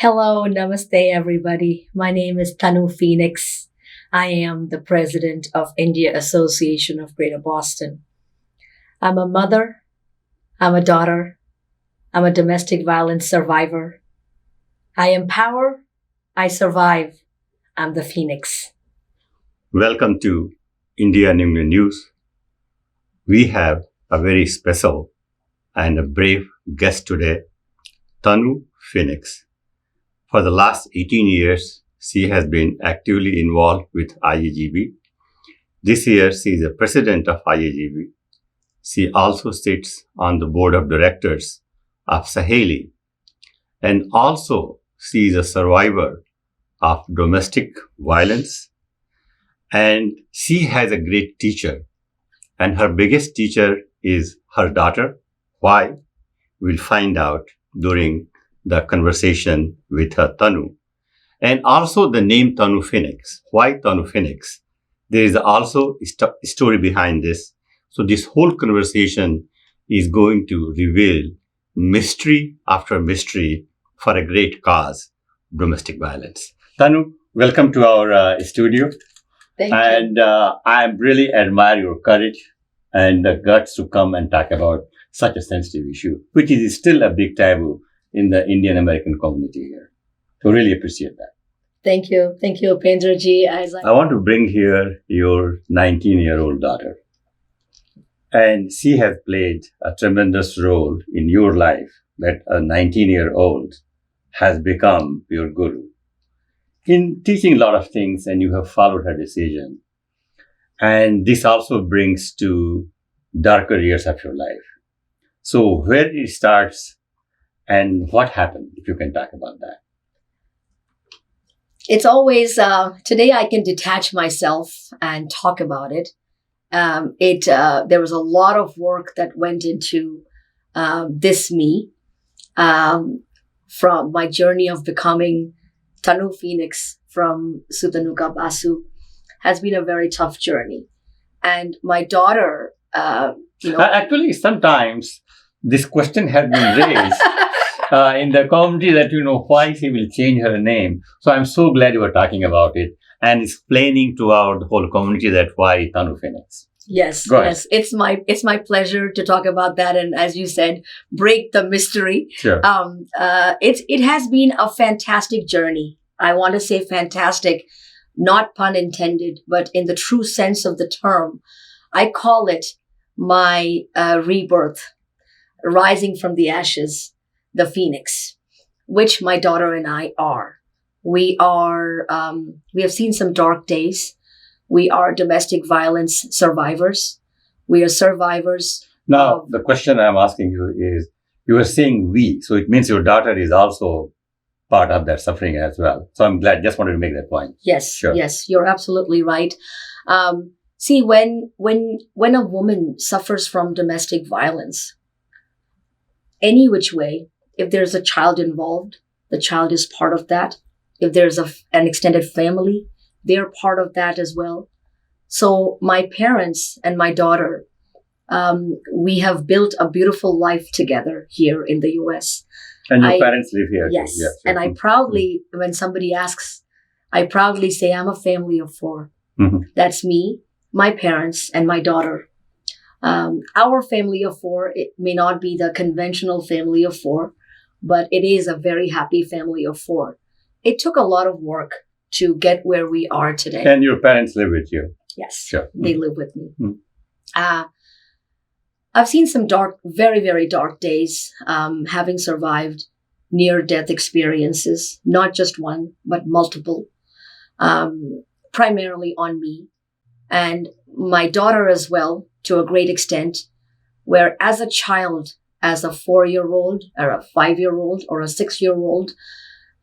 Hello, namaste, everybody. My name is Tanu Phoenix. I am the president of India Association of Greater Boston. I'm a mother. I'm a daughter. I'm a domestic violence survivor. I empower. I survive. I'm the Phoenix. Welcome to India and England News. We have a very special and a brave guest today, Tanu Phoenix. For the last 18 years, she has been actively involved with IAGB. This year, she is the president of IAGB. She also sits on the board of directors of Saheli. And also, she is a survivor of domestic violence. And she has a great teacher. And her biggest teacher is her daughter. Why? We'll find out during the conversation with her Tanu. And also the name Tanu Phoenix. Why Tanu Phoenix? There is also a story behind this. So this whole conversation is going to reveal mystery after mystery for a great cause, domestic violence. Tanu, welcome to our studio. Thank you. And I really admire your courage and the guts to come and talk about such a sensitive issue, which is still a big taboo in the Indian American community here. So really appreciate that. Thank you. Thank you, Upendraji. I want to bring here your 19-year-old daughter. And she has played a tremendous role in your life, that a 19-year-old has become your guru in teaching a lot of things, and you have followed her decision. And this also brings to darker years of your life. So where it starts and what happened, if you can talk about that. It's always, today I can detach myself and talk about it. There was a lot of work that went into this me from my journey of becoming Tanu Phoenix from Sutanuka Basu has been a very tough journey. And my daughter, Actually, sometimes this question has been raised in the community that, why she will change her name. So I'm so glad you were talking about it and explaining to our whole community that why Tanu Phoenix. Yes, yes. It's my pleasure to talk about that. And as you said, break the mystery. Sure. It has been a fantastic journey. I want to say fantastic, not pun intended, but in the true sense of the term. I call it my rebirth, rising from the ashes, the Phoenix, which my daughter and I are. We have seen some dark days. We are domestic violence survivors. We are survivors. Now, the question I'm asking you is, you are saying we, so it means your daughter is also part of that suffering as well. So I'm glad, just wanted to make that point. Yes, sure. Yes, you're absolutely right. See, when a woman suffers from domestic violence, any which way, if there's a child involved, the child is part of that. If there's an extended family, they're part of that as well. So my parents and my daughter, we have built a beautiful life together here in the U.S. And your parents live here? Yes. Yes. And I proudly, when somebody asks, I proudly say I'm a family of four. Mm-hmm. That's me, my parents, and my daughter. Our family of four, it may not be the conventional family of four, but it is a very happy family of four. It took a lot of work to get where we are today. And your parents live with you? Yes, sure. They live with me. Mm-hmm. I've seen some dark, very, very dark days, having survived near-death experiences, not just one, but multiple, primarily on me. And my daughter as well, to a great extent, where as a child, as a 4-year-old or a 5-year-old or a 6-year-old,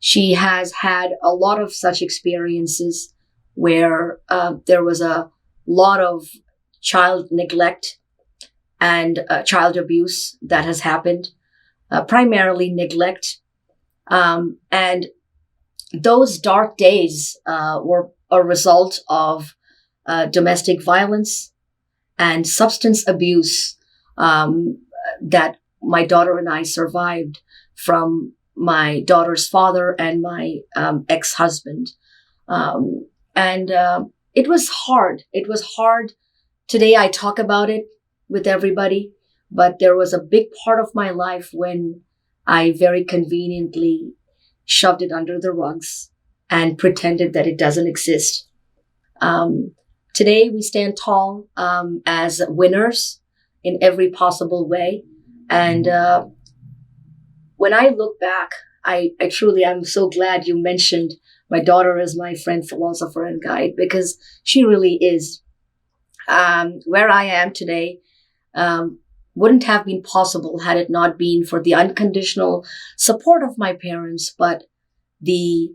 she has had a lot of such experiences where there was a lot of child neglect and child abuse that has happened, primarily neglect. And those dark days were a result of domestic violence and substance abuse that my daughter and I survived from my daughter's father and my ex-husband. It was hard. It was hard. Today I talk about it with everybody, but there was a big part of my life when I very conveniently shoved it under the rugs and pretended that it doesn't exist. Today we stand tall as winners in every possible way. And when I look back, I'm so glad you mentioned my daughter as my friend, philosopher, and guide, because she really is. Where I am today wouldn't have been possible had it not been for the unconditional support of my parents, but the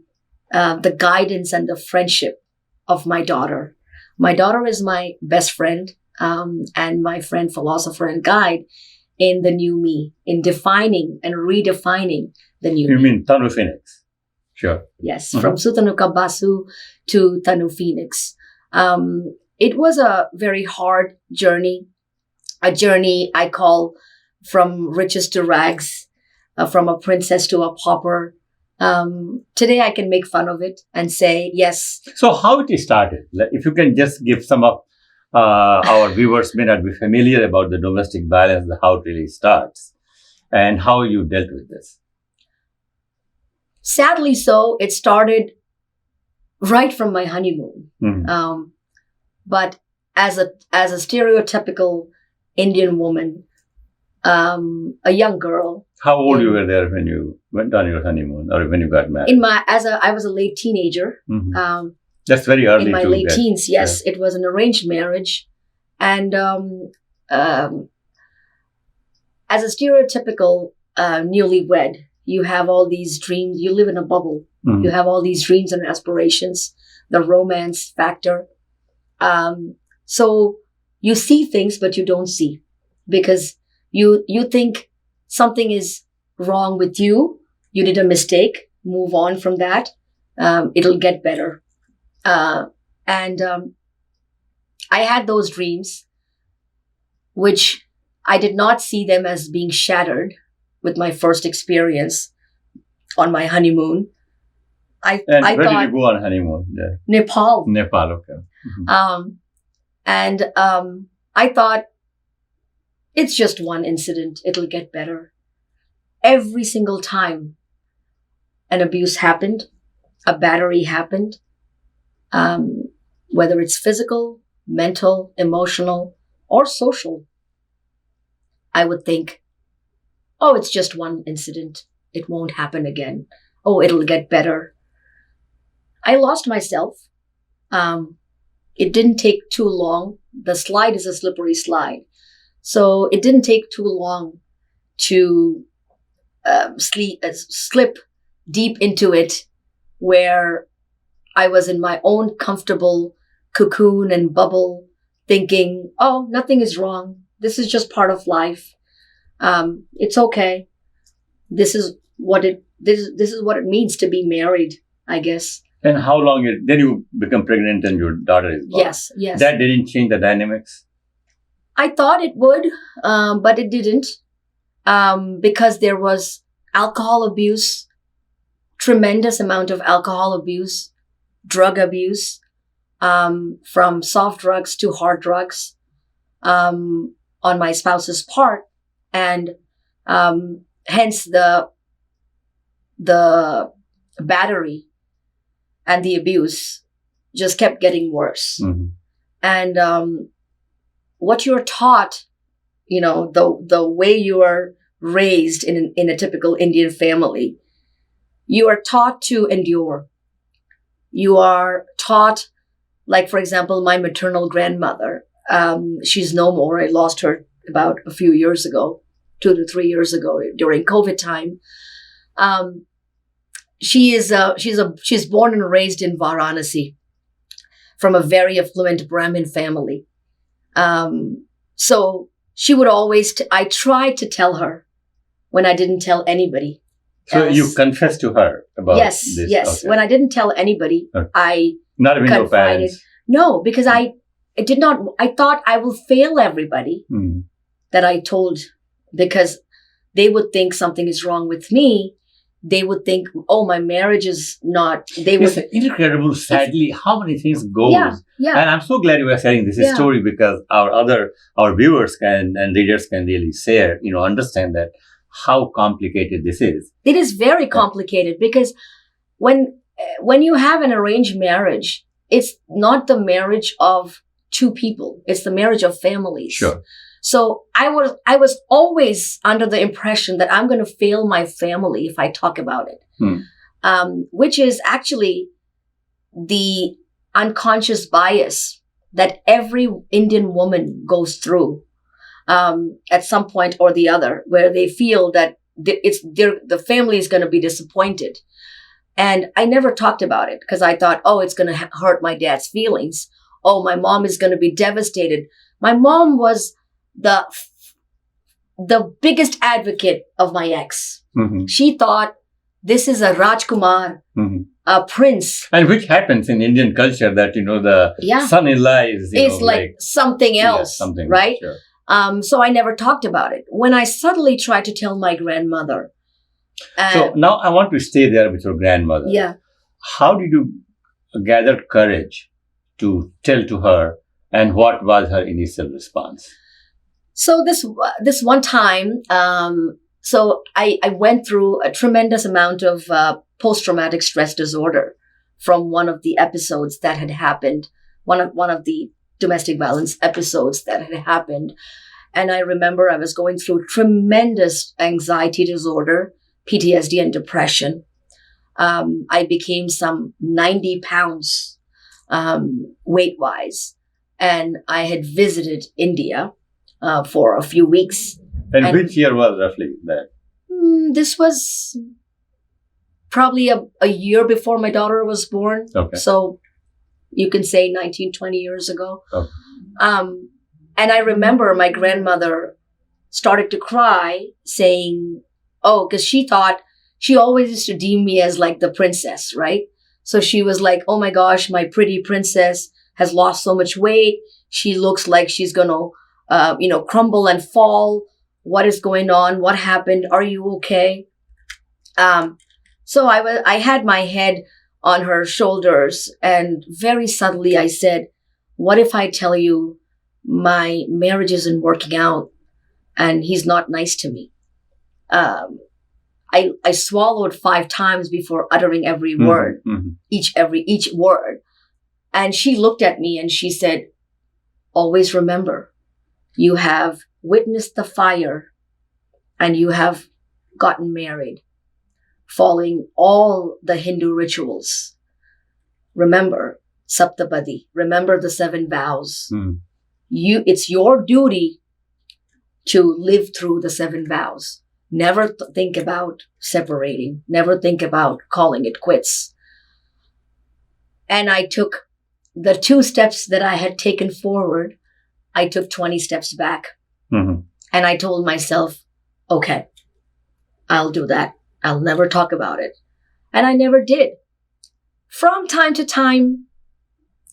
guidance and the friendship of my daughter. My daughter is my best friend and my friend, philosopher, and guide in the new me, in defining and redefining the new me. You mean Tanu Phoenix? Sure. Yes, from Sutanuka Basu to Tanu Phoenix. It was a very hard journey, a journey I call from riches to rags, from a princess to a pauper. Today I can make fun of it and say, yes. So how it started? If you can just give some of our viewers may not be familiar about the domestic violence, how it really starts and how you dealt with this. Sadly so, it started right from my honeymoon. Mm-hmm. But as a stereotypical Indian woman, a young girl. How old you were there when you went on your honeymoon or when you got married? I was a late teenager. Mm-hmm. That's very early. In my late teens, yes. Yeah. It was an arranged marriage. And as a stereotypical newlywed, you have all these dreams. You live in a bubble. Mm-hmm. You have all these dreams and aspirations, the romance factor. So you see things, but you don't see because you think something is wrong with you. You did a mistake. Move on from that. It'll get better. I had those dreams, which I did not see them as being shattered with my first experience on my honeymoon. Where did you go on honeymoon? Yeah. Nepal. Nepal, okay. Mm-hmm. I thought, it's just one incident. It'll get better. Every single time an abuse happened, a battery happened, whether it's physical, mental, emotional, or social, I would think, oh, it's just one incident. It won't happen again. Oh, it'll get better. I lost myself. It didn't take too long. The slide is a slippery slide. So it didn't take too long to slip deep into it, where I was in my own comfortable cocoon and bubble thinking, oh, nothing is wrong. This is just part of life. It's okay. This is what it means to be married, I guess. And how long then you become pregnant and your daughter is born? Yes. That didn't change the dynamics? I thought it would, but it didn't, because there was alcohol abuse, tremendous amount of alcohol abuse, drug abuse, from soft drugs to hard drugs, on my spouse's part, and hence the battery and the abuse just kept getting worse. Mm-hmm. And what you're taught, the way you are raised in a typical Indian family, you are taught to endure. You are taught, like, for example, my maternal grandmother, she's no more. I lost her about a few years ago, 2 to 3 years ago during COVID time. She's born and raised in Varanasi from a very affluent Brahmin family. So she would always, I tried to tell her when I didn't tell anybody. So you confessed to her about this? Yes. Okay. When I didn't tell anybody, I not even your parents. No, because I thought I will fail everybody that I told, because they would think something is wrong with me they would think, oh, my marriage is not, they It's would. incredible, sadly, how many things goes. Yeah. And I'm so glad you are sharing this Yeah. story, because our viewers and readers can really share, understand that how complicated this is. It is very complicated because when you have an arranged marriage, it's not the marriage of two people. It's the marriage of families. Sure. So I was always under the impression that I'm going to fail my family if I talk about it, which is actually the unconscious bias that every Indian woman goes through at some point or the other, where they feel that the family is going to be disappointed. And I never talked about it because I thought, oh, it's going to hurt my dad's feelings. Oh, my mom is going to be devastated. My mom was the biggest advocate of my ex. Mm-hmm. She thought this is a Rajkumar, a prince. And which happens in Indian culture that, the son-in-law is like something else, something, right? Sure. So I never talked about it. When I suddenly tried to tell my grandmother. So now I want to stay there with your grandmother. Yeah. How did you gather courage to tell to her, and what was her initial response? So this one time, so I went through a tremendous amount of post-traumatic stress disorder from one of the episodes that had happened, one of the domestic violence episodes that had happened. And I remember I was going through tremendous anxiety disorder, PTSD, and depression. I became some 90 pounds weight-wise, and I had visited India for a few weeks. And which year was roughly that? This was probably a year before my daughter was born. Okay. So you can say 19, 20 years ago. Okay. And I remember my grandmother started to cry, saying, oh, because she thought, she always used to deem me as like the princess, right? So she was like, oh my gosh, my pretty princess has lost so much weight. She looks like she's going to, crumble and fall. What is going on? What happened? Are you okay? So I had my head on her shoulders, and very subtly I said, what if I tell you my marriage isn't working out and he's not nice to me? I swallowed 5 times before uttering every word, each word. And she looked at me and she said, always remember, you have witnessed the fire and you have gotten married, following all the Hindu rituals. Remember Saptabadi, remember the 7 vows. It's your duty to live through the 7 vows. Never think about separating. Never think about calling it quits. And I took the 2 steps that I had taken forward. I took 20 steps back. And I told myself, okay, I'll do that. I'll never talk about it. And I never did. From time to time,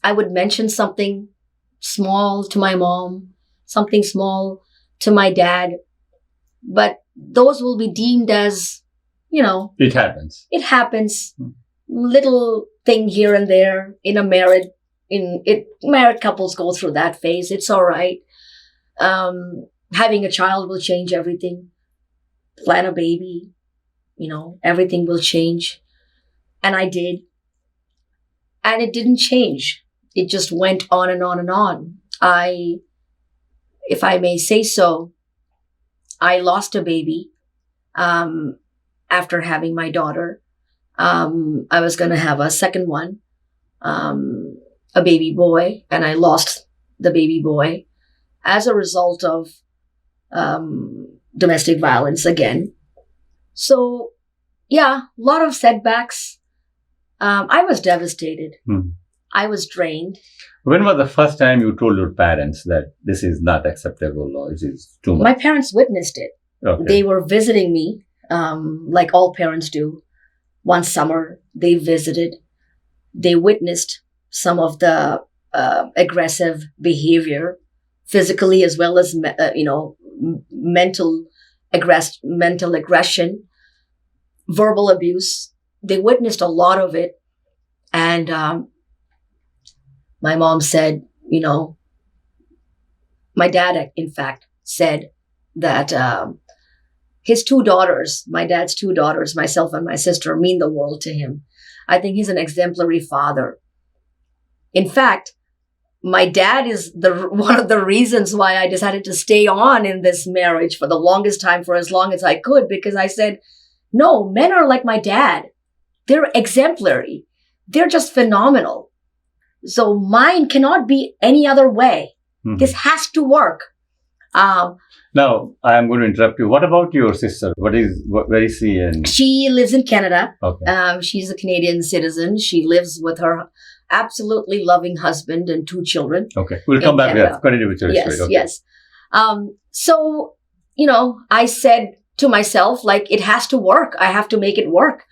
I would mention something small to my mom, something small to my dad. But those will be deemed as, It happens. It happens. Little thing here and there married couples go through that phase. It's all right. Having a child will change everything. Plan a baby, everything will change. And I did. And it didn't change. It just went on and on and on. If I may say so, I lost a baby after having my daughter. I was going to have a second one, a baby boy, and I lost the baby boy as a result of domestic violence again. So, yeah, a lot of setbacks. I was devastated. I was drained. When was the first time you told your parents that this is not acceptable or this is too much? My parents witnessed it. Okay. They were visiting me, like all parents do. One summer, they visited. They witnessed some of the aggressive behavior, physically as well as mental aggression. verbal abuse. They witnessed a lot of it. And my mom said, my dad, in fact, said that his two daughters, my dad's two daughters, myself and my sister, mean the world to him. I think he's an exemplary father. In fact, my dad is one of the reasons why I decided to stay on in this marriage for the longest time, for as long as I could, because I said, no, men are like my dad. They're exemplary. They're just phenomenal. So mine cannot be any other way. Mm-hmm. This has to work. Now, I am going to interrupt you. What about your sister? Where is she? She lives in Canada. Okay. She's a Canadian citizen. She lives with her absolutely loving husband and two children. Okay. We'll come back there. Continue with your story. Okay. Yes. So, I said to myself, it has to work. I have to make it work.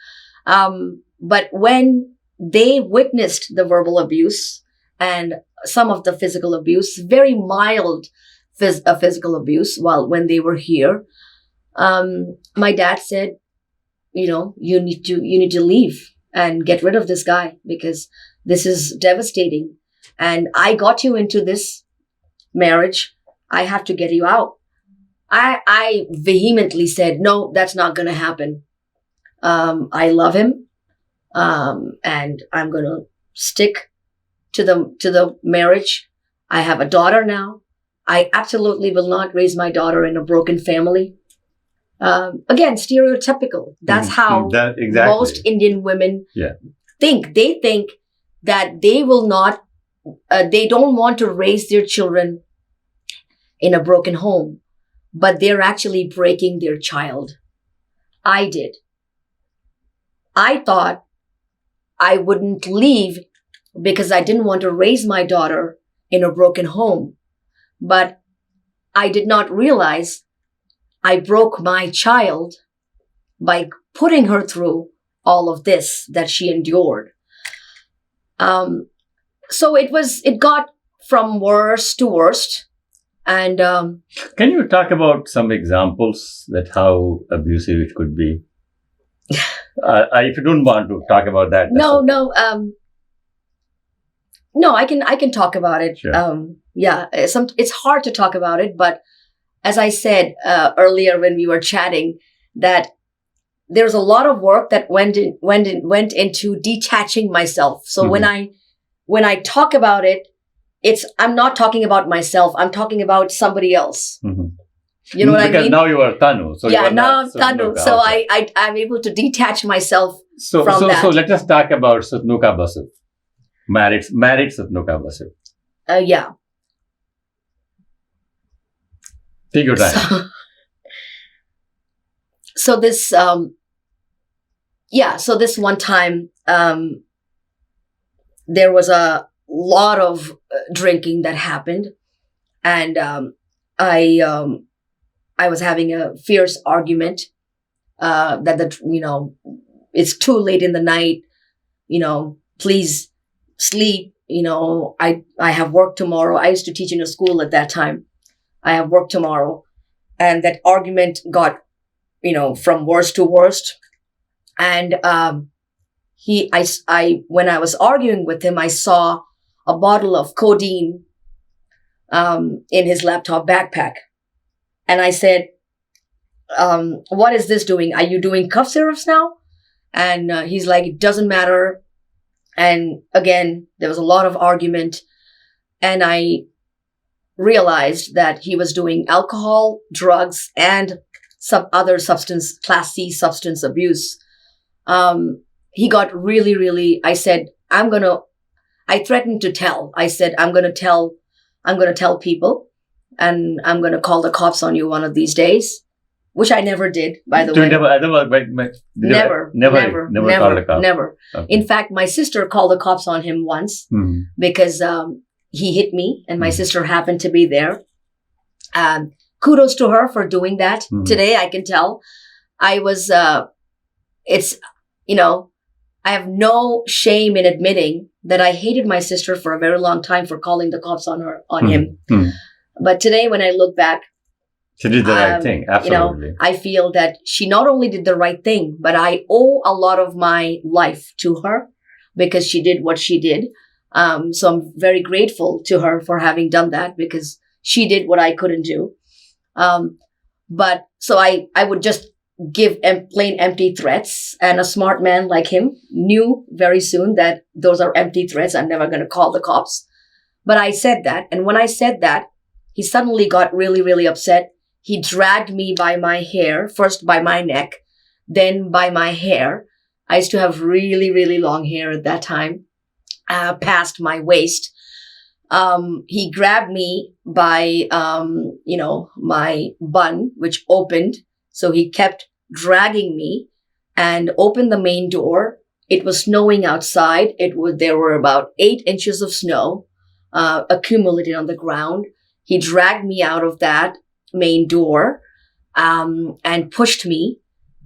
But when they witnessed the verbal abuse and some of the physical abuse, very mild physical abuse when they were here, my dad said, you need to leave and get rid of this guy because this is devastating. And I got you into this marriage. I have to get you out. I vehemently said, no, that's not going to happen. I love him. And I'm going to stick to the marriage. I have a daughter now. I absolutely will not raise my daughter in a broken family. Again, stereotypical. That's how exactly. Most Indian women think. They think that they will not, they don't want to raise their children in a broken home, but they're actually breaking their child. I did. I thought I wouldn't leave because I didn't want to raise my daughter in a broken home. But I did not realize I broke my child by putting her through all of this that she endured. So it got from worse to worst. And can you talk about some examples that how abusive it could be? If you don't want to talk about that. No, I can talk about it. Sure. It's hard to talk about it, but as I said earlier when we were chatting, that there's a lot of work that went into detaching myself. So Mm-hmm. when I talk about it, I'm not talking about myself. I'm talking about somebody else. Mm-hmm. You know what I mean? Because now you are Tanu. So now I'm Tanu. Sutnuka. So okay. I'm able to detach myself from that. So let us talk about Sutnuka Basu. Married Sutnuka Basu. Yeah. Take your time. So this one time, there was a lot of drinking that happened, and I was having a fierce argument that it's too late in the night, please sleep, I have work tomorrow. I used to teach in a school at that time. I have work tomorrow. And that argument got, from worst to worst. And when I was arguing with him, I saw a bottle of codeine in his laptop backpack. And I said, what is this doing? Are you doing cough syrups now? And he's like, it doesn't matter. And again, there was a lot of argument. And I realized that he was doing alcohol, drugs, and some other substance, Class C substance abuse. He got really, really, I said, I threatened to tell. I said, I'm going to tell people, and I'm going to call the cops on you one of these days, which I never did, by the way. Never called the cops. Never. Okay. In fact, my sister called the cops on him once because he hit me, and my sister happened to be there. Kudos to her for doing that. Today, I can tell. I was, I have no shame in admitting that I hated my sister for a very long time for calling the cops on him. But today, when I look back, She did the right thing. Absolutely. I feel that she not only did the right thing, but I owe a lot of my life to her because she did what she did. So I'm very grateful to her for having done that because she did what I couldn't do. But so I would just give plain empty threats, and a smart man like him knew very soon that those are empty threats. I'm never going to call the cops. But I said that. And when I said that, he suddenly got really, really upset. He dragged me by my hair, first by my neck, then by my hair. I used to have really, really long hair at that time, past my waist. He grabbed me by, my bun, which opened. So he kept dragging me and opened the main door. It was snowing outside. There were about 8 inches of snow, accumulated on the ground. He dragged me out of that main door, and pushed me.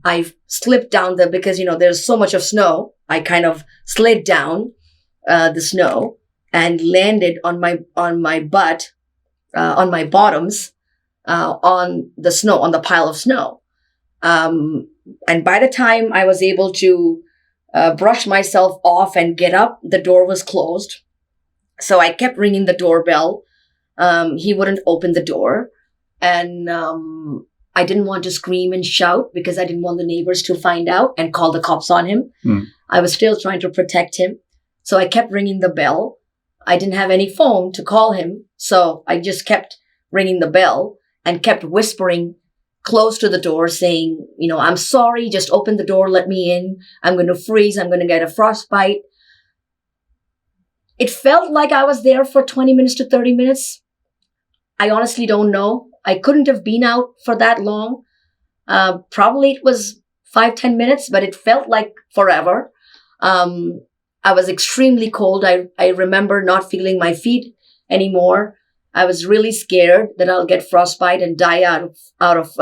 I slipped down because, there's so much of snow. I kind of slid down, the snow and landed on my butt, on my bottoms, on the snow, on the pile of snow. And by the time I was able to brush myself off and get up, the door was closed. So I kept ringing the doorbell. He wouldn't open the door. And I didn't want to scream and shout because I didn't want the neighbors to find out and call the cops on him. I was still trying to protect him. So I kept ringing the bell. I didn't have any phone to call him. So I just kept ringing the bell and kept whispering close to the door saying, I'm sorry, just open the door, let me in. I'm going to freeze. I'm going to get a frostbite. It felt like I was there for 20 minutes to 30 minutes. I honestly don't know. I couldn't have been out for that long. Probably it was 5-10 minutes, but it felt like forever. I was extremely cold. I remember not feeling my feet anymore. I was really scared that I'll get frostbite and die out of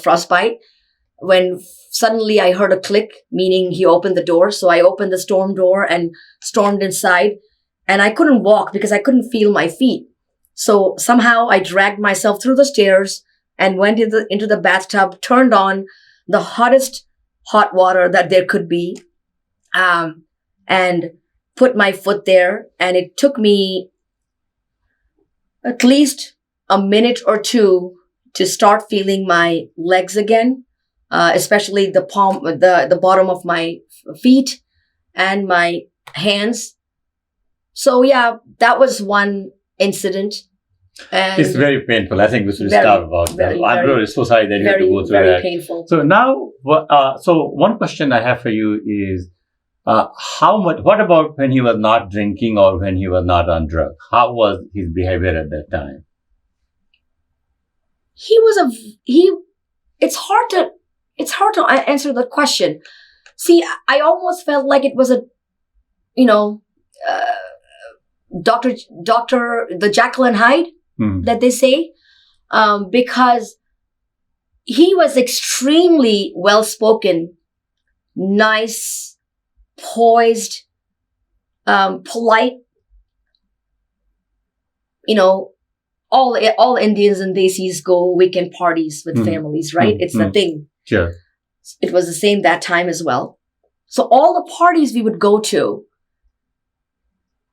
frostbite. When suddenly I heard a click, meaning he opened the door. So I opened the storm door and stormed inside, and I couldn't walk because I couldn't feel my feet. So somehow I dragged myself through the stairs and went into the bathtub, turned on the hottest hot water that there could be, and put my foot there. And it took me at least a minute or two to start feeling my legs again, especially the bottom of my feet and my hands. So yeah, that was one incident. And it's very painful. I think we should start about that. I'm really so sorry that you had to go through that. Very painful. So now, so one question I have for you is, what about when he was not drinking or when he was not on drugs? How was his behavior at that time? It's hard to answer the question. See, I almost felt like it was the Jekyll and Hyde that they say, because he was extremely well-spoken, nice, poised, polite. All Indians and Desis go weekend parties with families, right? It's the thing. Sure. It was the same that time as well. So all the parties we would go to,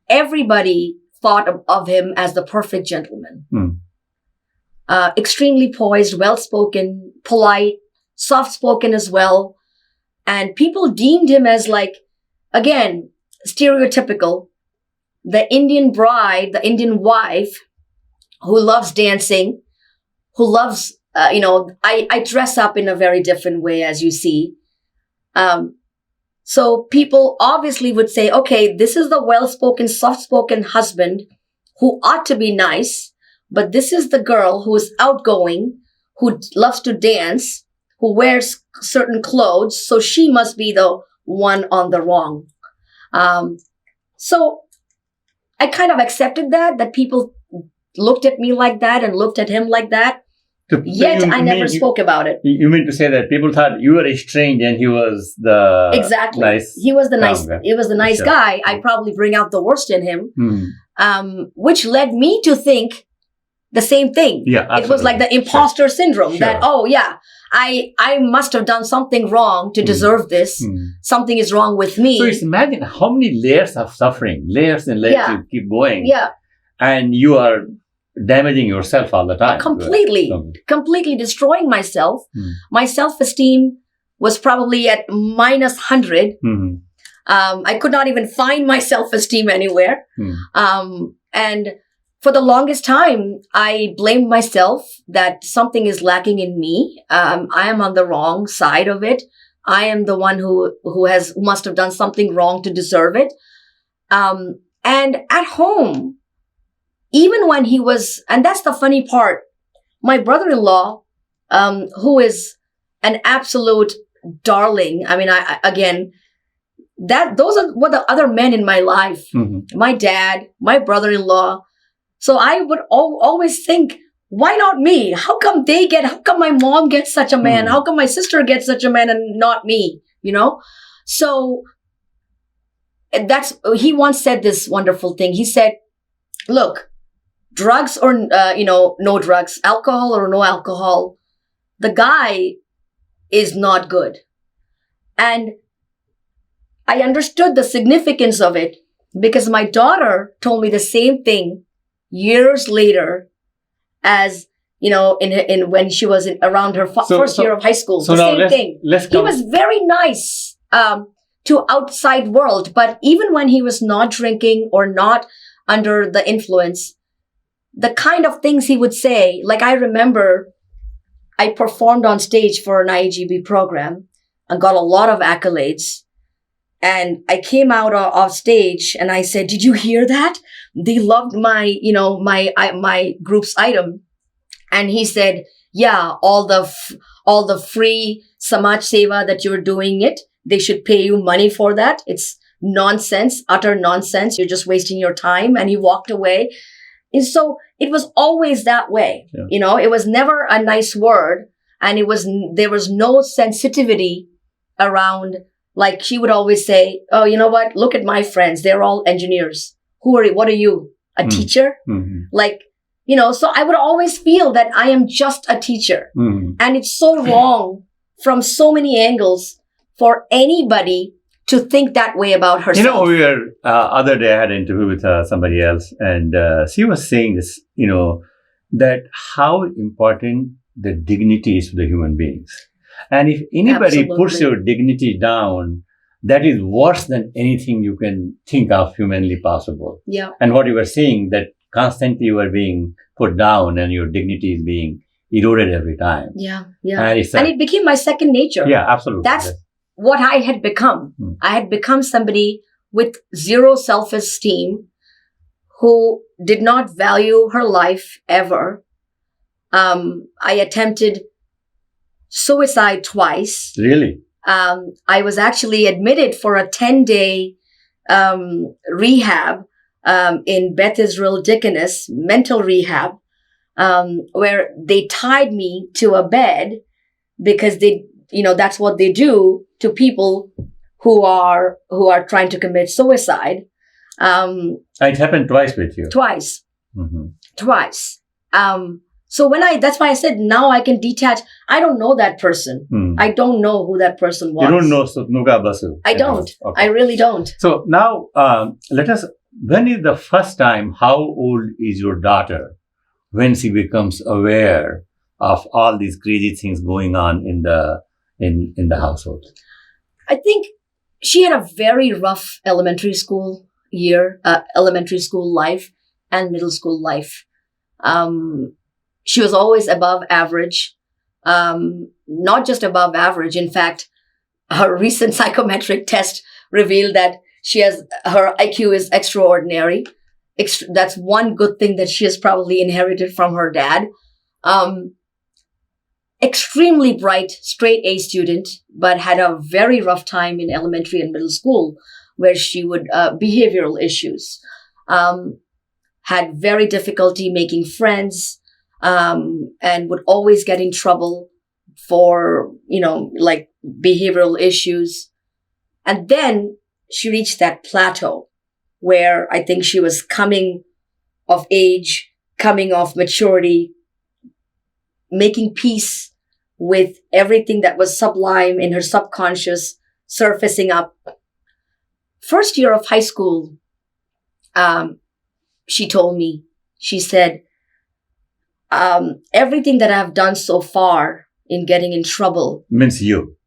everybody thought of him as the perfect gentleman. Extremely poised, well-spoken, polite, soft-spoken as well. And people deemed him as again, stereotypical, the Indian bride, the Indian wife who loves dancing, who loves, I dress up in a very different way, as you see. So people obviously would say, okay, this is the well-spoken, soft-spoken husband who ought to be nice, but this is the girl who is outgoing, who loves to dance, who wears certain clothes, so she must be the one on the wrong. So I kind of accepted that people looked at me like that and looked at him like that. So yet I never spoke about it. You mean to say that people thought you were estranged and he was the nice? He was the nice guy. I probably bring out the worst in him, which led me to think the same thing. Yeah, absolutely. It was like the imposter syndrome that, oh yeah, I must have done something wrong to deserve this. Something is wrong with me. So just imagine how many layers of suffering, layers and layers you keep going. Yeah. And you are damaging yourself all the time. Completely destroying myself. My self-esteem was probably at minus 100. I could not even find my self-esteem anywhere. And for the longest time, I blamed myself that something is lacking in me. I am on the wrong side of it. I am the one who must have done something wrong to deserve it. And at home, even when he was, and that's the funny part, my brother-in-law, who is an absolute darling. I mean, those were the other men in my life. My dad, my brother-in-law. So I would always think, why not me? How come my mom gets such a man? How come my sister gets such a man and not me? You know? So he once said this wonderful thing. He said, look, drugs or, no drugs, alcohol or no alcohol, the guy is not good. And I understood the significance of it because my daughter told me the same thing years later as, when she was around her first year of high school. So the same thing. He was very nice to outside world, but even when he was not drinking or not under the influence, the kind of things he would say, like I remember I performed on stage for an IAGB program and got a lot of accolades. And I came out off stage and I said, did you hear that? They loved my group's item. And he said, yeah, all the free Samaj Seva that you're doing it, they should pay you money for that. It's nonsense, utter nonsense. You're just wasting your time. And he walked away. And so it was always that way. Yeah. It was never a nice word. And there was no sensitivity around, like she would always say, oh, you know what? Look at my friends. They're all engineers. What are you? A teacher? Like, so I would always feel that I am just a teacher. And it's so wrong from so many angles for anybody to think that way about herself. We were, other day I had an interview with somebody else and she was saying this, that how important the dignity is to the human beings. And if anybody puts your dignity down, that is worse than anything you can think of humanly possible. Yeah. And what you were saying, that constantly you are being put down and your dignity is being eroded every time. Yeah, yeah. And it became my second nature. Yeah, absolutely. That's what I had become. I had become somebody with zero self-esteem who did not value her life ever. I attempted suicide twice. Really? I was actually admitted for a 10-day rehab in Beth Israel Deaconess, mental rehab, where they tied me to a bed because that's what they do to people who are trying to commit suicide. It happened twice with you. Twice. Twice. So that's why I said now I can detach. I don't know that person. I don't know who that person was. You don't know Nuga Basu? I don't. Okay. I really don't. So now, when is the first time, how old is your daughter when she becomes aware of all these crazy things going on in the household? I think she had a very rough elementary school life and middle school life. She was always above average, not just above average. In fact, her recent psychometric test revealed that her IQ is extraordinary. That's one good thing that she has probably inherited from her dad. Extremely bright, straight A student, but had a very rough time in elementary and middle school where she would, behavioral issues, had very difficulty making friends, and would always get in trouble for, like behavioral issues. And then she reached that plateau where I think she was coming of age, coming of maturity, making peace with everything that was sublime in her subconscious surfacing up. First year of high school, she told me, she said, everything that I've done so far in getting in trouble. Means you.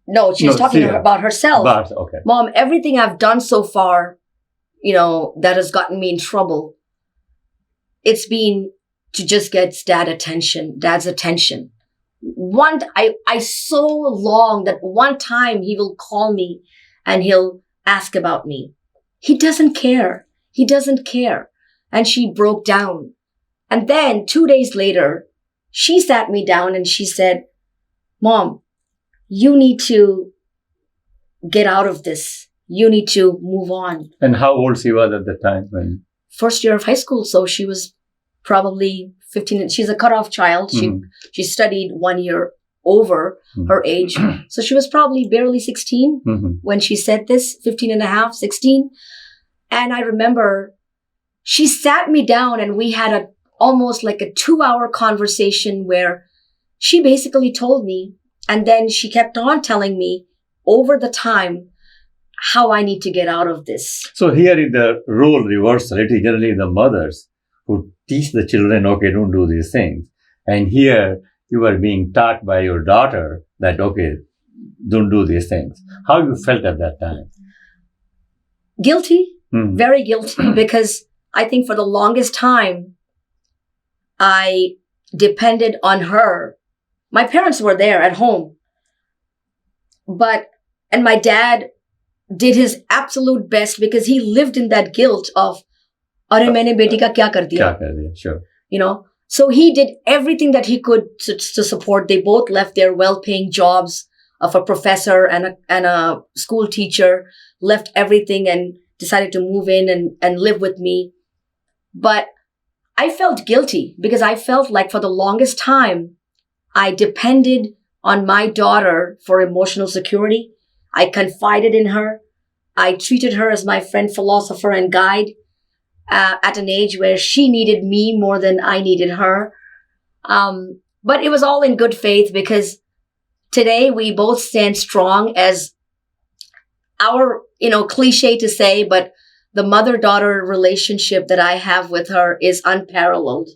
No, she's talking about herself. But, okay. Mom, everything I've done so far, that has gotten me in trouble, it's been to just get dad's attention. I so long that one time he will call me and he'll ask about me. He doesn't care. And she broke down. And then 2 days later, she sat me down and she said, Mom, you need to get out of this. You need to move on. And how old she was at the time? First year of high school. So she was probably 15. She's a cutoff child. She studied 1 year over her age. So she was probably barely 16 when she said this, 15 and a half, 16. And I remember she sat me down and we had almost like a 2-hour conversation where she basically told me, and then she kept on telling me over the time how I need to get out of this. So here is the role reversal. It is generally the mothers who teach the children, okay, don't do these things. And here you are being taught by your daughter that, okay, don't do these things. How you felt at that time? Guilty, very guilty, because I think for the longest time, I depended on her. My parents were there at home. And my dad did his absolute best because he lived in that guilt of, "Arey maine beti ka kya kar diya?" Sure. So he did everything that he could to support. They both left their well-paying jobs of a professor and a school teacher, left everything and decided to move in and live with me. But I felt guilty because I felt like for the longest time, I depended on my daughter for emotional security. I confided in her. I treated her as my friend, philosopher, and guide at an age where she needed me more than I needed her. But it was all in good faith because today we both stand strong as our, cliche to say, but the mother-daughter relationship that I have with her is unparalleled.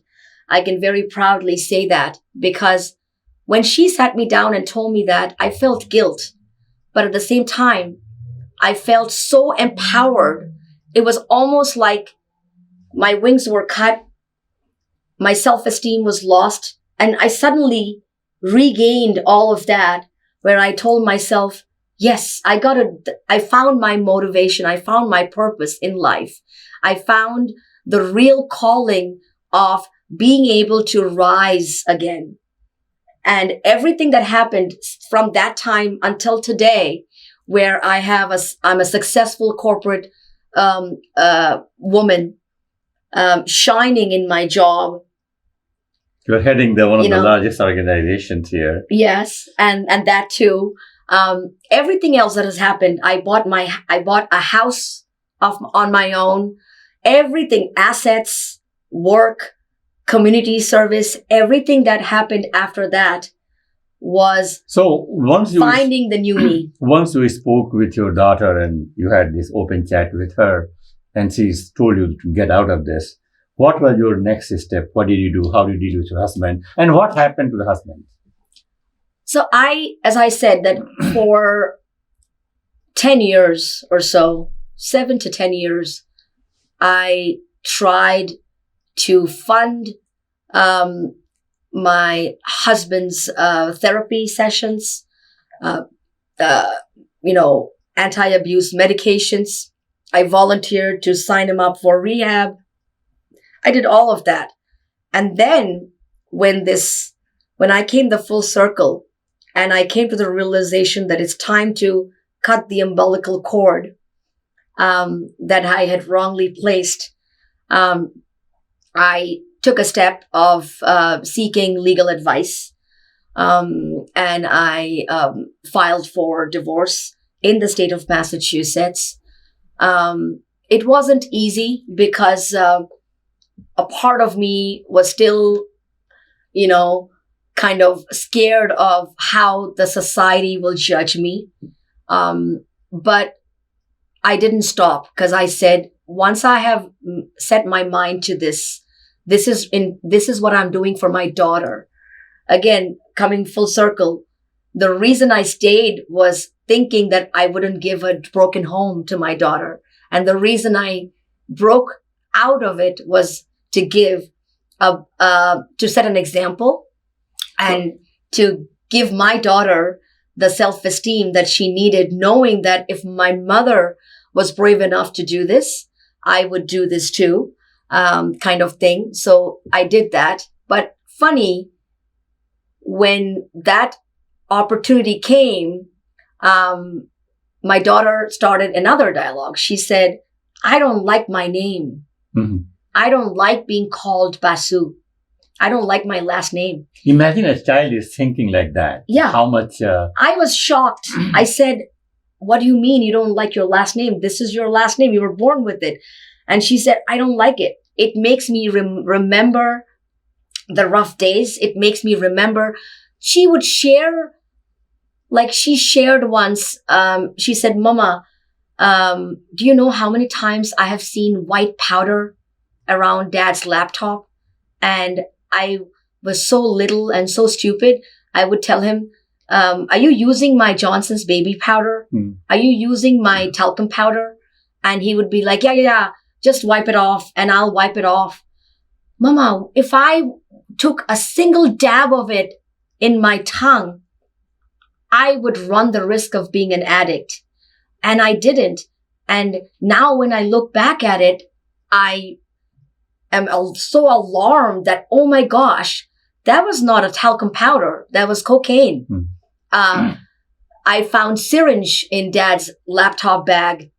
I can very proudly say that because when she sat me down and told me that, I felt guilt. But at the same time, I felt so empowered. It was almost like my wings were cut. My self-esteem was lost. And I suddenly regained all of that where I told myself, yes, I found my motivation. I found my purpose in life. I found the real calling of being able to rise again. And everything that happened from that time until today, where I'm a successful corporate woman, shining in my job. You're heading one of the largest organizations here. Yes, and that too. Everything else that has happened, I bought a house on my own. Everything, assets, work, community service, everything that happened after that was finding the new me. Once you spoke with your daughter and you had this open chat with her and she told you to get out of this, what was your next step? What did you do? How did you deal with your husband? And what happened to the husband? So as I said, that for 10 years or so, 7 to 10 years, I tried to fund my husband's therapy sessions, anti-abuse medications. I volunteered to sign him up for rehab. I did all of that. And then when I came the full circle and I came to the realization that it's time to cut the umbilical cord that I had wrongly placed, I took a step of seeking legal advice, and I filed for divorce in the state of Massachusetts. It wasn't easy because a part of me was still, kind of scared of how the society will judge me. But I didn't stop, because I said, once I have set my mind to this is what I'm doing for my daughter. Again, coming full circle, the reason I stayed was thinking that I wouldn't give a broken home to my daughter. And the reason I broke out of it was to set an example and to give my daughter the self-esteem that she needed, knowing that if my mother was brave enough to do this, I would do this too, kind of thing. So I did that. But funny, when that opportunity came, my daughter started another dialogue. She said, I don't like my name. Mm-hmm. I don't like being called Basu. I don't like my last name. Imagine a child is thinking like that. Yeah. How much... I was shocked. I said, what do you mean you don't like your last name? This is your last name. You were born with it. And she said, I don't like it. It makes me remember the rough days. It makes me remember. She would share, like she shared once, she said, Mama, do you know how many times I have seen white powder around Dad's laptop? And I was so little and so stupid. I would tell him, are you using my Johnson's baby powder? Are you using my talcum powder? And he would be like, yeah, just wipe it off. And I'll wipe it off. Mama, if I took a single dab of it in my tongue, I would run the risk of being an addict. And I didn't. And now when I look back at it, I am so alarmed that, oh my gosh, that was not a talcum powder. That was cocaine. I found syringe in Dad's laptop bag,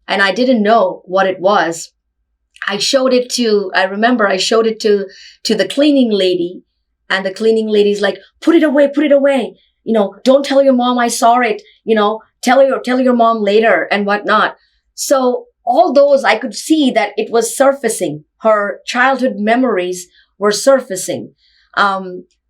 and I didn't know what it was. I remember I showed it to the cleaning lady, and the cleaning lady's like, put it away. Don't tell your mom I saw it. Tell your mom later and whatnot. So all those, I could see that it was surfacing. Her childhood memories were surfacing.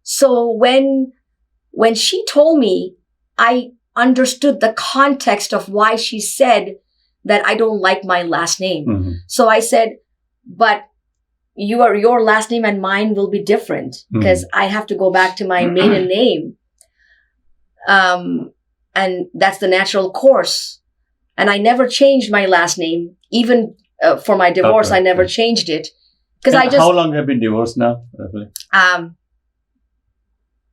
So when she told me, I understood the context of why she said that I don't like my last name. Mm-hmm. So I said, but your last name and mine will be different, because I have to go back to my maiden name. And that's the natural course. And I never changed my last name. Even for my divorce, I never changed it. How long have you been divorced now?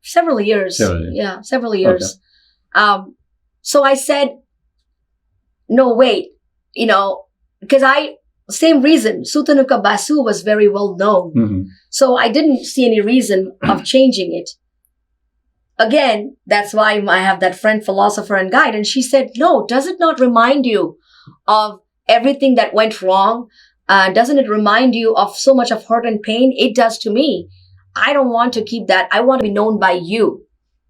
Several years. Yeah, several years. Okay. So I said, no, wait, because same reason, Sutanuka Basu was very well known. Mm-hmm. So I didn't see any reason of changing it. Again, that's why I have that friend, philosopher and guide. And she said, no, does it not remind you of everything that went wrong? Doesn't it remind you of so much of hurt and pain? It does to me. I don't want to keep that. I want to be known by you.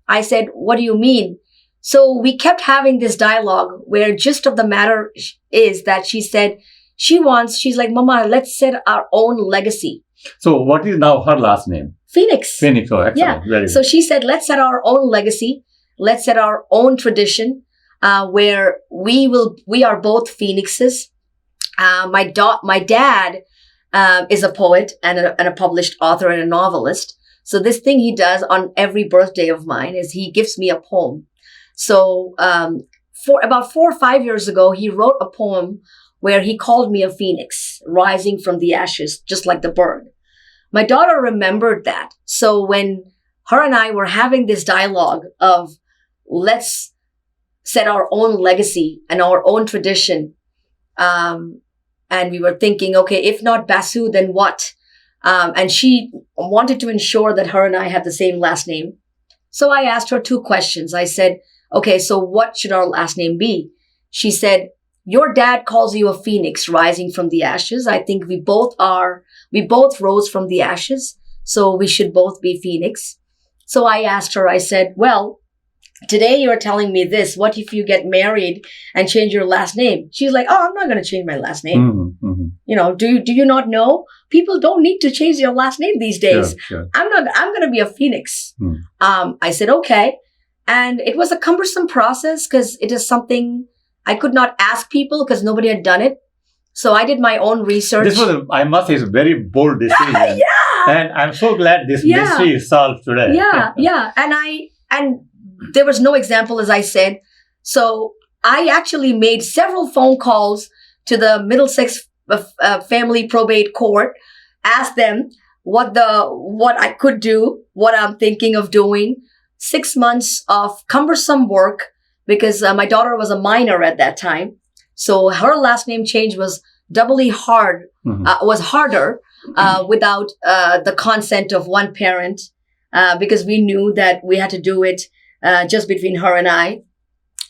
I said, what do you mean? So we kept having this dialogue where gist of the matter is that she said, she's like, Mama, let's set our own legacy. So what is now her last name? Phoenix. Phoenix, oh, excellent. Yeah. Very so she said, let's set our own legacy. Let's set our own tradition, where we are both phoenixes. My dad is a poet and a published author and a novelist. So this thing he does on every birthday of mine is he gives me a poem. So for about 4 or 5 years ago, he wrote a poem where he called me a phoenix rising from the ashes, just like the bird. My daughter remembered that. So when her and I were having this dialogue of let's set our own legacy and our own tradition, and we were thinking, okay, if not Basu, then what? And she wanted to ensure that her and I have the same last name. So I asked her 2 questions. I said, okay, so what should our last name be? She said, your dad calls you a phoenix rising from the ashes. I think we both rose from the ashes. So we should both be phoenix. So I asked her, I said, well, today you're telling me this. What if you get married and change your last name? She's like, oh, I'm not going to change my last name. Do you not know? People don't need to change their last name these days. Sure. I'm going to be a Phoenix. I said, okay. And it was a cumbersome process because it is something I could not ask people because nobody had done it. So I did my own research. This was, I must say, a very bold decision. Yeah. And I'm so glad this mystery is solved today. Yeah. And there was no example, as I said. So I actually made several phone calls to the Middlesex Family Probate Court, asked them what I could do, what I'm thinking of doing. 6 months of cumbersome work because my daughter was a minor at that time. So her last name change was doubly hard, was harder without the consent of one parent because we knew that we had to do it just between her and I.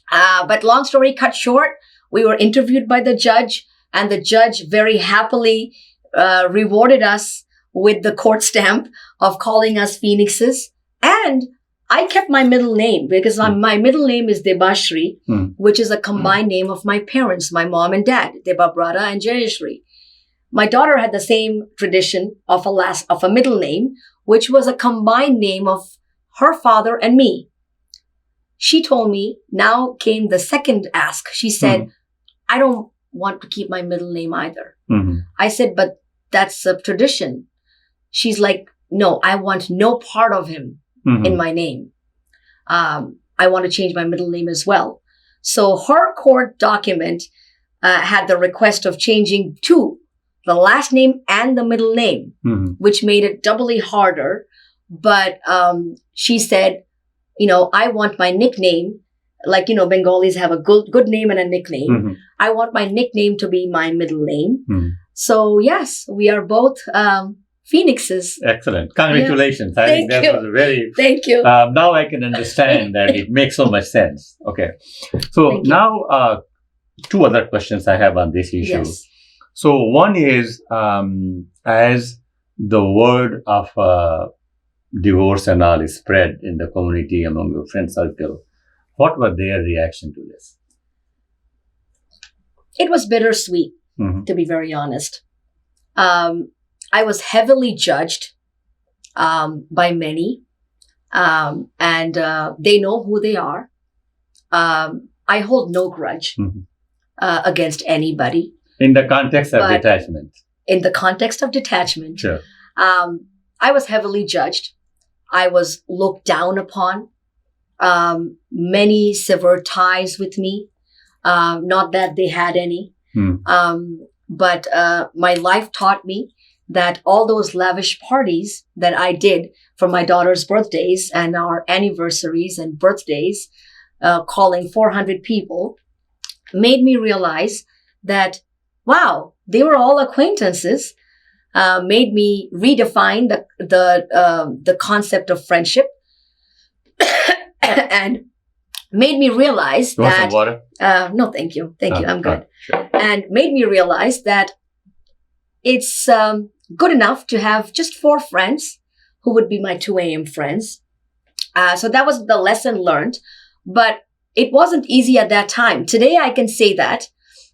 But long story cut short, we were interviewed by the judge, and the judge very happily rewarded us with the court stamp of calling us Phoenixes. And I kept my middle name because my middle name is Debashri, which is a combined name of my parents, my mom and dad, Debabrata and Jayashri. My daughter had the same tradition of a middle name, which was a combined name of her father and me. She told me, now came the second ask. She said, I don't want to keep my middle name either. I said, but that's a tradition. She's like, no, I want no part of him in my name. I want to change my middle name as well. So her court document had the request of changing the last name and the middle name, which made it doubly harder. But she said, I want my nickname, like, Bengalis have a good name and a nickname. I want my nickname to be my middle name. So yes, we are both Phoenixes. Excellent. Congratulations. Yeah. I think that was very... Thank you. Now I can understand that it makes so much sense. Okay. So now, two other questions I have on this issue. Yes. So one is, as the word of divorce and all is spread in the community among your friend circle, what was their reaction to this? It was bittersweet, to be very honest. I was heavily judged by many, and they know who they are. I hold no grudge against anybody. In the context of detachment. In the context of detachment. Sure. I was heavily judged. I was looked down upon. Many severed ties with me. Not that they had any. But my life taught me that all those lavish parties that I did for my daughter's birthdays and our anniversaries and birthdays, calling 400 people, made me realize that, wow, they were all acquaintances, made me redefine the concept of friendship and made me realize you that... want some water? No, thank you. I'm good. Sure. And made me realize that it's good enough to have just 4 friends who would be my 2 a.m. friends. So that was the lesson learned. But it wasn't easy at that time. Today I can say that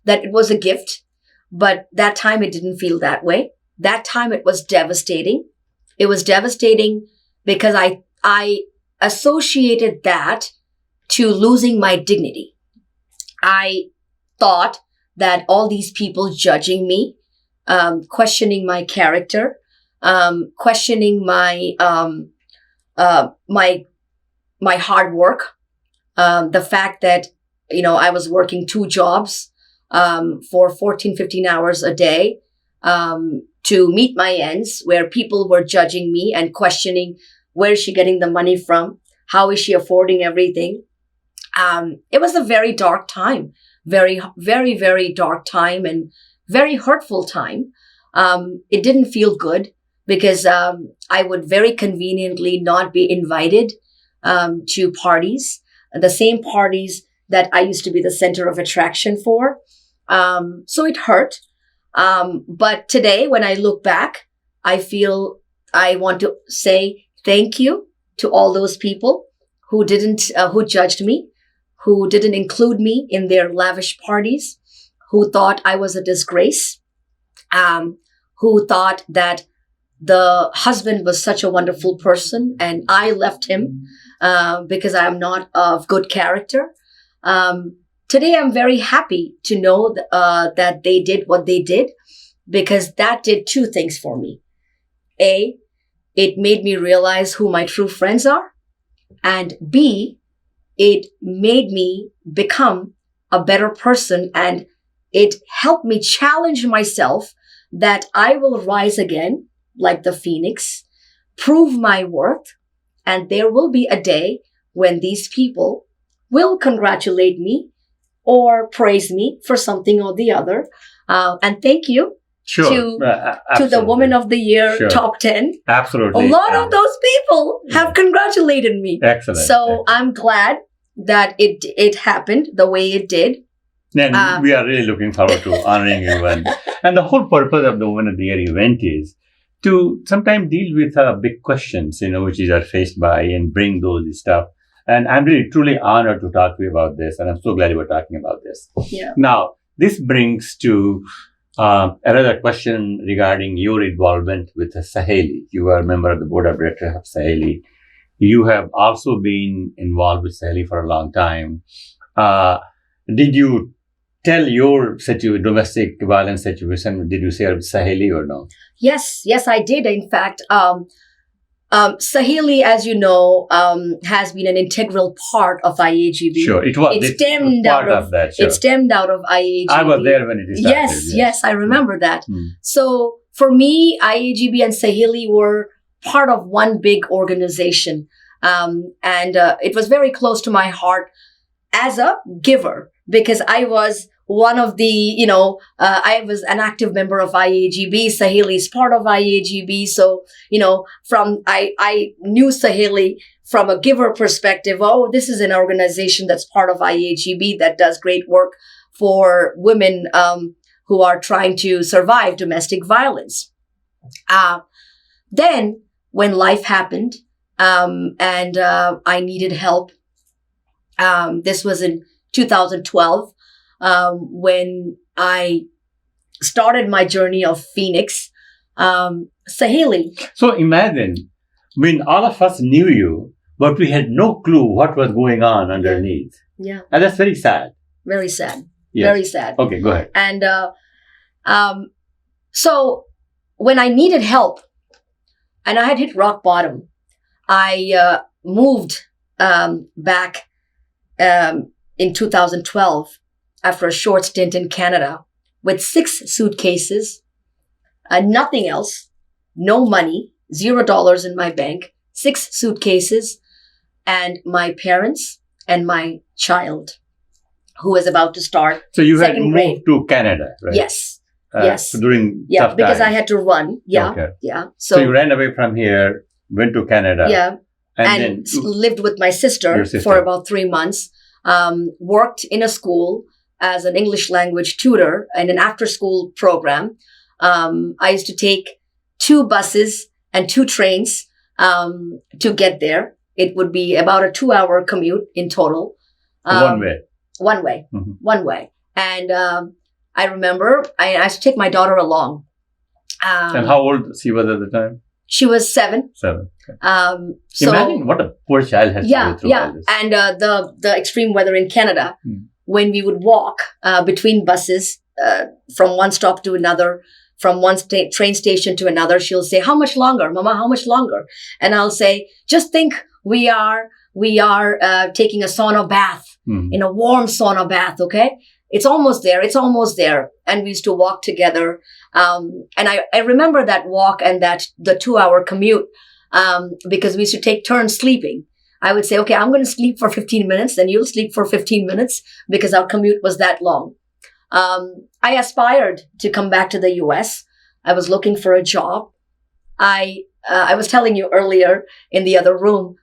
it was a gift. But that time it didn't feel that way. That time it was devastating. It was devastating because I associated that to losing my dignity. I thought that all these people judging me, questioning my character, questioning my hard work, the fact that, I was working 2 jobs, for 14, 15 hours a day, to meet my ends, where people were judging me and questioning, where is she getting the money from? How is she affording everything? It was a very dark time, very, very, very dark time and very hurtful time. It didn't feel good because I would very conveniently not be invited to parties, the same parties that I used to be the center of attraction for. So it hurt. But today, when I look back, I feel I want to say thank you to all those people who judged me, who didn't include me in their lavish parties, who thought I was a disgrace, who thought that the husband was such a wonderful person and I left him because I'm not of good character. Today, I'm very happy to know that they did what they did, because that did two things for me. A, it made me realize who my true friends are. And B, it made me become a better person, and it helped me challenge myself that I will rise again like the phoenix, prove my worth, and there will be a day when these people will congratulate me or praise me for something or the other. And thank you to the Woman of the Year top 10. Absolutely. A lot of those people have congratulated me. Excellent. So I'm glad that it happened the way it did. And we are really looking forward to honoring you. And the whole purpose of the Woman of the Year event is to sometimes deal with big questions, which are faced by, and bring those stuff. And I'm really truly honored to talk to you about this. And I'm so glad you were talking about this. Yeah. Now, this brings to another question regarding your involvement with Saheli. You are a member of the board of directors of Saheli. You have also been involved with Saheli for a long time. Did you tell your domestic violence situation? Did you share with Saheli or no? Yes, I did. In fact, Saheli, as you know, has been an integral part of IAGB. Sure, it was. It stemmed out of that. Sure. It stemmed out of IAGB. I was there when it started. Yes, I remember that. So for me, IAGB and Saheli were part of one big organization, and it was very close to my heart as a giver, because I was one of the, I was an active member of IAGB. Saheli is part of IAGB. So, I knew Saheli from a giver perspective. Oh, this is an organization that's part of IAGB that does great work for women who are trying to survive domestic violence. Then when life happened, and I needed help, this was in 2012. When I started my journey of Phoenix, Saheli. So imagine when all of us knew you, but we had no clue what was going on underneath. Yeah. And that's very sad. Very sad. Yes. Very sad. Okay, go ahead. And so when I needed help and I had hit rock bottom, I moved back in 2012. After a short stint in Canada with 6 suitcases, nothing else, no money, $0 in my bank, 6 suitcases, and my parents and my child, who was about to start. So you had second grade. moved to Canada, right? Yes. Yes. During tough because times. I had to run. Yeah. Okay. Yeah. So you ran away from here, went to Canada. Yeah. And then lived with my sister for about 3 months. Worked in a school as an English language tutor in an after-school program. I used to take 2 buses and 2 trains to get there. It would be about a 2-hour commute in total. One way. One way. Mm-hmm. One way. And I remember I used to take my daughter along. And how old she was at the time? She was 7. 7. Okay. So imagine what a poor child has to go through all this. And the extreme weather in Canada, when we would walk between buses from one stop to another, from one train station to another, she'll say, "How much longer, Mama? How much longer?" And I'll say, "Just think, we are taking a sauna bath, in a warm sauna bath. Okay, it's almost there. It's almost there." And we used to walk together. And I remember that walk and the 2-hour commute because we used to take turns sleeping. I would say, "Okay, I'm going to sleep for 15 minutes, then you'll sleep for 15 minutes," because our commute was that long. I aspired to come back to the US. I was looking for a job. I was telling you earlier in the other room,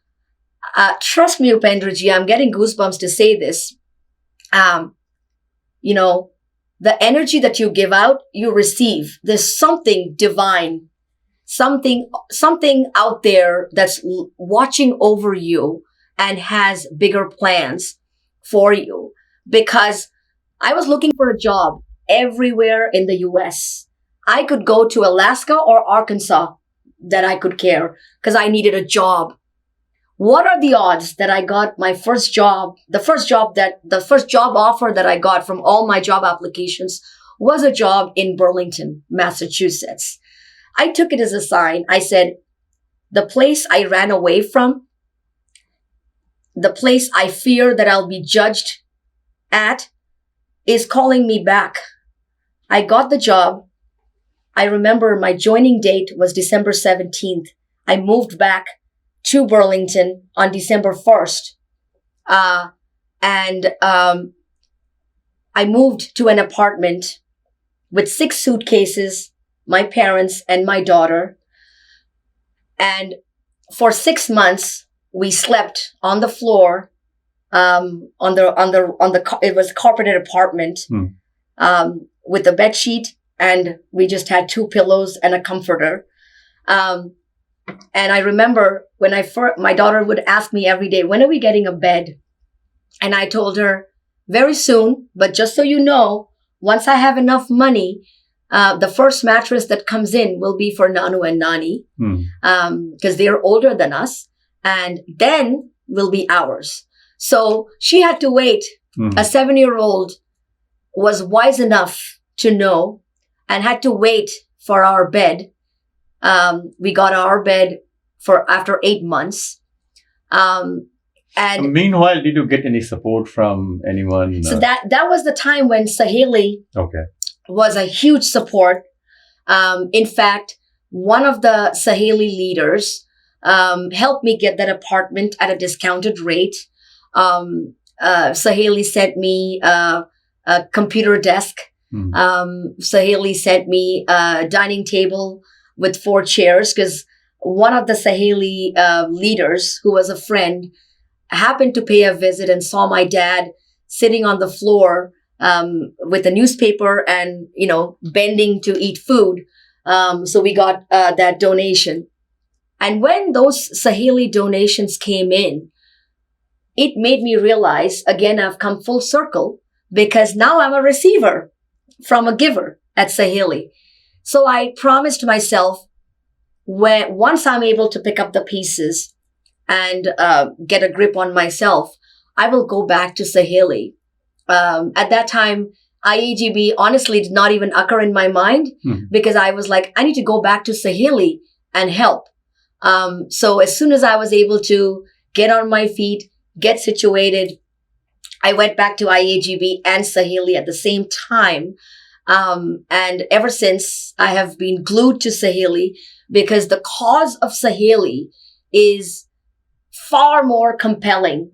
trust me, Upendraji, I'm getting goosebumps to say this. The energy that you give out, you receive. There's something divine, something out there that's watching over you and has bigger plans for you. Because I was looking for a job everywhere in the US. I could go to Alaska or Arkansas that I could care because I needed a job. What are the odds that I got my first job? The first job offer that I got from all my job applications was a job in Burlington, Massachusetts. I took it as a sign. I said, the place I ran away from, the place I fear that I'll be judged at, is calling me back. I got the job. I remember my joining date was December 17th. I moved back to Burlington on December 1st. And I moved to an apartment with 6 suitcases, my parents and my daughter. And for 6 months, we slept on the floor, it was a carpeted apartment, with a bed sheet, and we just had 2 pillows and a comforter. And I remember when my daughter would ask me every day, when are we getting a bed? And I told her, very soon, but just so you know, once I have enough money, the first mattress that comes in will be for Nanu and Nani, because they're older than us, and then will be ours. So she had to wait. A 7-year-old was wise enough to know and had to wait for our bed. We got our bed after 8 months. And meanwhile, did you get any support from anyone? So that was the time when Saheli was a huge support. In fact, one of the Saheli leaders helped me get that apartment at a discounted rate. Saheli sent me a computer desk. Saheli sent me a dining table with 4 chairs, because one of the Saheli leaders, who was a friend, happened to pay a visit and saw my dad sitting on the floor with a newspaper and, bending to eat food. So we got that donation. And when those Saheli donations came in, it made me realize, again, I've come full circle, because now I'm a receiver from a giver at Saheli. So I promised myself, once I'm able to pick up the pieces and get a grip on myself, I will go back to Saheli. At that time, IAGB honestly did not even occur in my mind, because I was like, I need to go back to Saheli and help. So as soon as I was able to get on my feet, get situated, I went back to IAGB and Saheli at the same time. And ever since, I have been glued to Saheli, because the cause of Saheli is far more compelling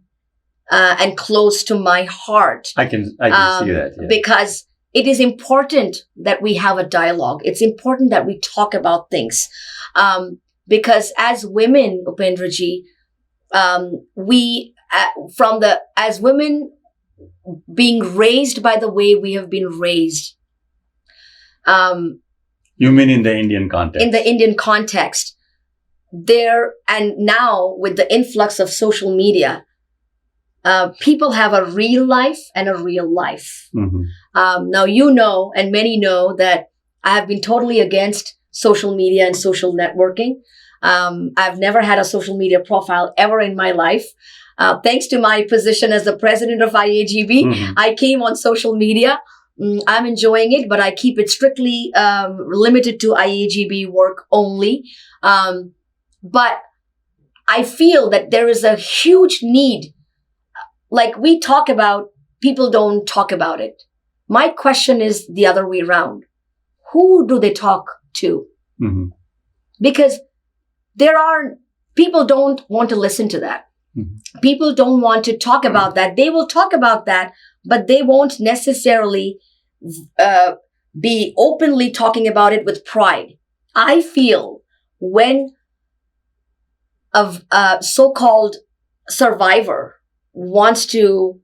and close to my heart. I can see that. Yeah. Because it is important that we have a dialogue. It's important that we talk about things. Because as women, Upendraji, as women being raised by the way we have been raised. You mean in the Indian context? In the Indian context. And now with the influx of social media, people have a real life and a real life. Now, and many know that I have been totally against social media and social networking. I've never had a social media profile ever in my life. Thanks to my position as the president of IAGB, I came on social media. I'm enjoying it, but I keep it strictly limited to IAGB work only. But I feel that there is a huge need. Like we talk about, people don't talk about it. My question is the other way around. Who do they talk to? Because people don't want to listen to that. People don't want to talk about that. They will talk about that, but they won't necessarily be openly talking about it with pride. I feel when a so-called survivor wants to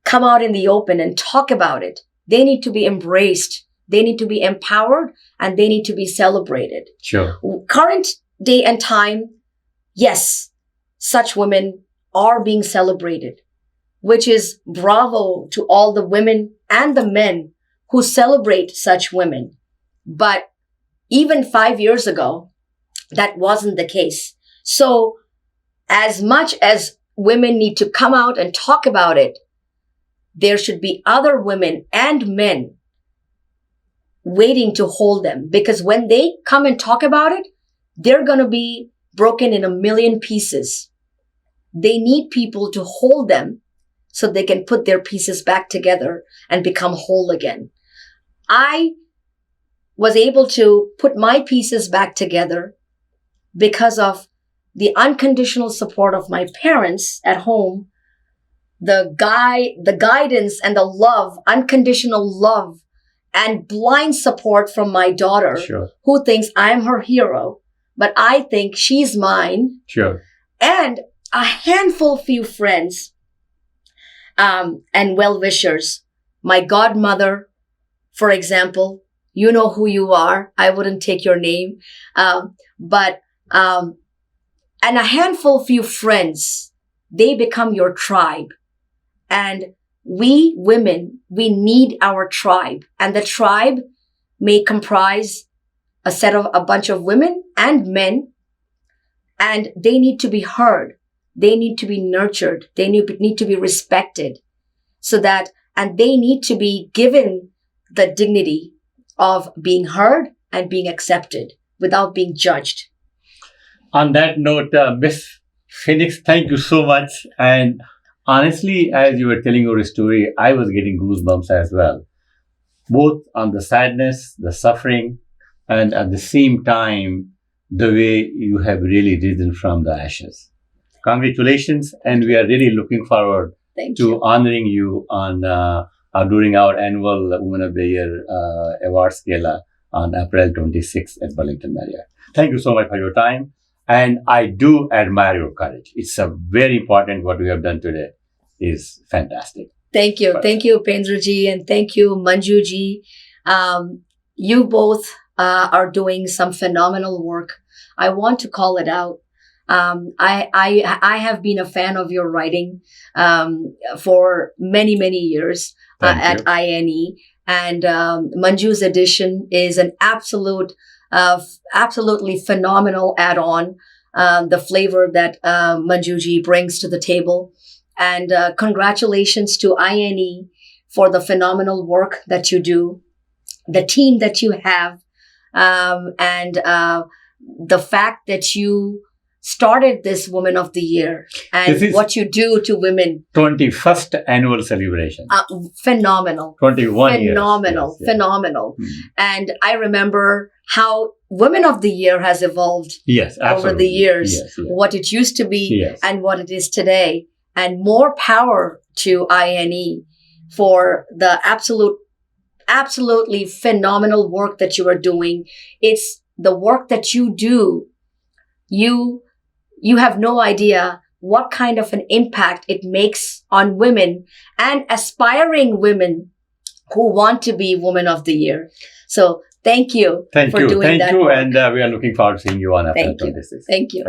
come out in the open and talk about it, they need to be embraced, they need to be empowered, and they need to be celebrated. Sure. Current day and time, yes, such women are being celebrated, which is bravo to all the women and the men who celebrate such women. But even 5 years ago, that wasn't the case. So as much as women need to come out and talk about it, there should be other women and men waiting to hold them. Because when they come and talk about it, they're going to be broken in a million pieces. They need people to hold them so they can put their pieces back together and become whole again. I was able to put my pieces back together because of the unconditional support of my parents at home, the guidance and the love, unconditional love, and blind support from my daughter, Sure. who thinks I'm her hero, but I think she's mine. Sure. And a handful few friends and well-wishers. My godmother, for example, you know who you are. I wouldn't take your name. And a handful few friends, they become your tribe. And we women, we need our tribe. And the tribe may comprise a bunch of women and men. And they need to be heard. They need to be nurtured. They need to be respected. And they need to be given the dignity of being heard and being accepted without being judged. On that note, Miss Phoenix, thank you so much. And honestly, as you were telling your story, I was getting goosebumps as well. Both on the sadness, the suffering, and at the same time, the way you have really risen from the ashes. Congratulations, and we are really looking forward to honoring you on during our annual Women of the Year Awards Gala on April 26th at Burlington Marriott. Thank you so much for your time. And I do admire your courage. It's a very important what we have done today is fantastic. Thank you. Thank you, Pendraji, and thank you, Manjuji. You both are doing some phenomenal work. I want to call it out. I have been a fan of your writing for many, many years at INE. And Manju's edition is an absolutely phenomenal add-on, the flavor that Manjuji brings to the table. And congratulations to INE for the phenomenal work that you do, the team that you have, and the fact that you started this Woman of the Year and what you do to women. 21st annual celebration. Phenomenal. 21 years. Phenomenal. Yes, phenomenal. Mm-hmm. And I remember how Women of the Year has evolved over the years, what it used to be and what it is today. And more power to INE for the absolutely phenomenal work that you are doing. It's the work that you do. You have no idea what kind of an impact it makes on women and aspiring women who want to be Woman of the Year. So thank you for doing that. Thank you. And we are looking forward to seeing you on April 26th. Thank you.